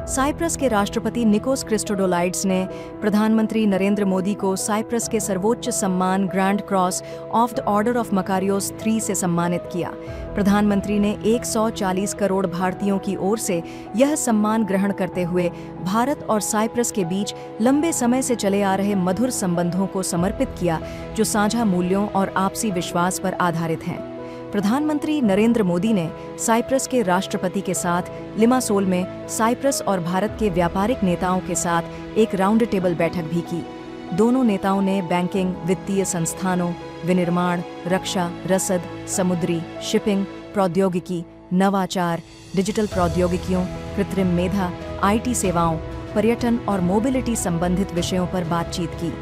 Cyprus के राष्ट्रपति निकोस क्रिस्टोडोलाइड्स ने प्रधानमंत्री नरेंद्र मोदी को साइप्रस के सर्वोच्च सम्मान grand cross of the order of Makarios III से सम्मानित किया। प्रधानमंत्री ने 140 करोड़ भारतीयों की ओर से यह सम्मान ग्रहण करते हुए भारत और साइप्रस के बीच लंबे समय से चले आ रहे मधुर संबंधों को समर्पित किया, जो साझा मूल्यों और आपसी विश्वास पर आधारित हैं। प्रधानमंत्री नरेंद्र मोदी ने साइप्रस के राष्ट्रपति के साथ लिमासोल में साइप्रस और भारत के व्यापारिक नेताओं के साथ एक राउंड टेबल बैठक भी की। दोनों नेताओं ने बैंकिंग, वित्तीय संस्थानों, विनिर्माण, रक्षा, रसद, समुद्री, शिपिंग, प्रौद्योगिकी, नवाचार, डिजिटल प्रौद्योगिकियों, कृत्रिम मेधा, IT सेवाओं, पर्यटन और मोबिलिटी संबंधित विषयों पर बातचीत की।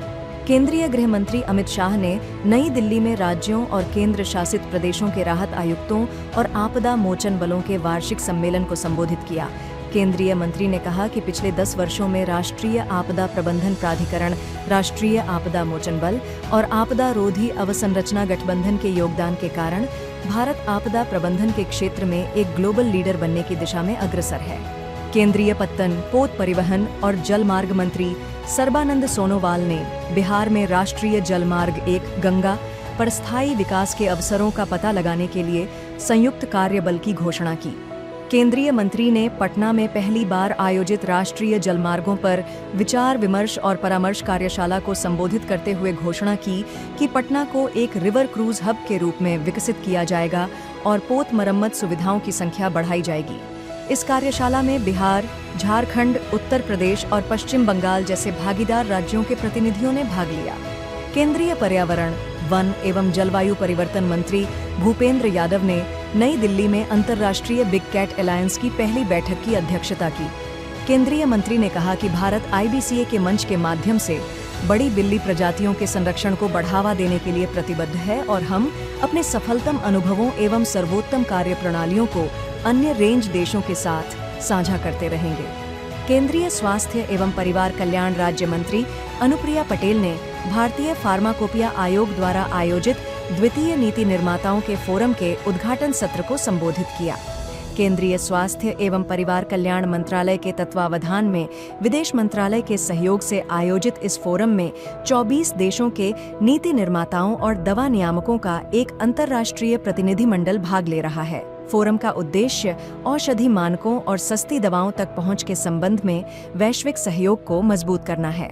केंद्रीय गृह मंत्री अमित शाह ने नई दिल्ली में राज्यों और केंद्र शासित प्रदेशों के राहत आयुक्तों और आपदा मोचन बलों के वार्षिक सम्मेलन को संबोधित किया। केंद्रीय मंत्री ने कहा कि पिछले 10 वर्षों में राष्ट्रीय आपदा प्रबंधन प्राधिकरण, राष्ट्रीय आपदा मोचन बल और आपदा रोधी अवसंरचना गठबंधन के योगदान के कारण भारत आपदा प्रबंधन के क्षेत्र में एक ग्लोबल लीडर बनने की दिशा में अग्रसर है। केंद्रीय पत्तन, पोत परिवहन और जलमार्ग मंत्री सर्बानंद सोनोवाल ने बिहार में राष्ट्रीय जलमार्ग 1 गंगा पर स्थायी विकास के अवसरों का पता लगाने के लिए संयुक्त कार्यबल की घोषणा की। केंद्रीय मंत्री ने पटना में पहली बार आयोजित राष्ट्रीय जलमार्गों पर विचार विमर्श और परामर्श कार्यशाला को संबोधित करते हुए घोषणा की कि पटना को एक रिवर क्रूज हब के रूप में विकसित किया जाएगा और पोत मरम्मत सुविधाओं की संख्या बढ़ाई जाएगी। इस कार्यशाला में बिहार, झारखंड, उत्तर प्रदेश और पश्चिम बंगाल जैसे भागीदार राज्यों के प्रतिनिधियों ने भाग लिया। केंद्रीय पर्यावरण, वन एवं जलवायु परिवर्तन मंत्री भूपेंद्र यादव ने नई दिल्ली में अंतर्राष्ट्रीय बिग कैट अलायंस की पहली बैठक की अध्यक्षता की। केंद्रीय मंत्री ने कहा कि भारत IBCA के मंच के माध्यम से बड़ी बिल्ली प्रजातियों के संरक्षण को बढ़ावा देने के लिए प्रतिबद्ध है और हम अपने सफलतम अनुभवों एवं सर्वोत्तम कार्यप्रणालियों को अन्य रेंज देशों के साथ साझा करते रहेंगे। केंद्रीय स्वास्थ्य एवं परिवार कल्याण राज्य मंत्री अनुप्रिया पटेल ने भारतीय फार्माकोपिया आयोग द्वारा आयोजित द्वितीय नीति निर्माताओं के फोरम के उद्घाटन सत्र को संबोधित किया। केंद्रीय स्वास्थ्य एवं परिवार कल्याण मंत्रालय के तत्वावधान में विदेश मंत्रालय के सहयोग से आयोजित इस फोरम में 24 देशों के नीति निर्माताओं और दवा नियामकों का एक अंतर्राष्ट्रीय प्रतिनिधिमंडल भाग ले रहा है। फोरम का उद्देश्य औषधि मानकों और सस्ती दवाओं तक पहुंच के संबंध में वैश्विक सहयोग को मजबूत करना है।